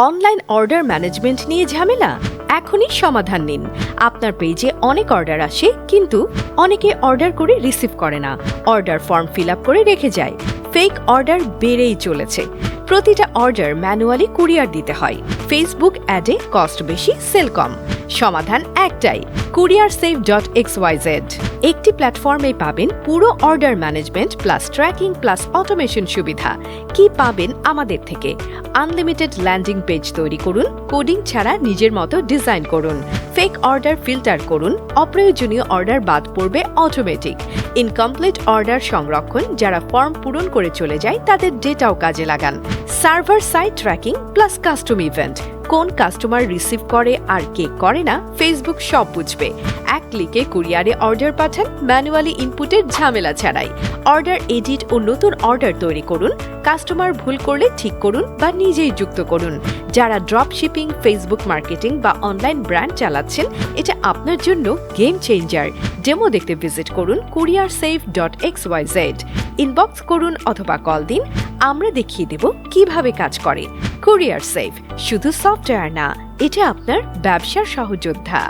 Online order management নিয়ে ঝামেলা? এখনই সমাধান নিন। আপনার পেজে অনেক অর্ডার আসে, কিন্তু অনেকে অর্ডার করে রিসিভ করে না, অর্ডার ফর্ম ফিল আপ করে রেখে যায়। ফেক অর্ডার বেড়েই চলেছে। প্রতিটা অর্ডার ম্যানুয়ালি কুরিয়ার দিতে হয়। ফেসবুক অ্যাডে কস্ট বেশি, সেল কম। সমাধান একটাই, couriersafe.xyz। একটি প্ল্যাটফর্মে পাবেন পুরো order management plus tracking plus automation সুবিধা। কি পাবেন আমাদের থেকে? আনলিমিটেড ল্যান্ডিং পেজ তৈরি করুন, কোডিং ছাড়া নিজের মতো ডিজাইন করুন, ফেক অর্ডার ফিল্টার করুন, অপ্রয়োজনীয় অর্ডার বাদ পড়বে অটোমেটিক। ইনকমপ্লিট অর্ডার সংরক্ষণ, যারা ফর্ম পূরণ করে চলে যায় তাদের ডেটাও কাজে লাগান। Server side tracking plus custom event, কোন কাস্টমার রিসিভ করে আর কে করে না ফেসবুক সব বুঝবে। এক ক্লিকে কুরিয়ারে অর্ডার পাঠান, ম্যানুয়ালি ইনপুটের ঝামেলা ছাড়াই। অর্ডার এডিট ও নতুন অর্ডার তৈরি করুন, কাস্টমার ভুল করলে ঠিক করুন বা নিজেই যুক্ত করুন। যারা ড্রপ শিপিং, ফেসবুক মার্কেটিং বা অনলাইন ব্র্যান্ড চালাচ্ছেন, এটা আপনার জন্য গেম চেঞ্জার। ডেমো দেখতে ভিজিট করুন couriersafe.xyz। ইনবক্স করুন অথবা কল দিন, আমরা দেখিয়ে দেব কিভাবে কাজ করে। কুরিয়ার সেফ শুধু সফটওয়্যার না, এটা আপনার ব্যবসার সহযোদ্ধা।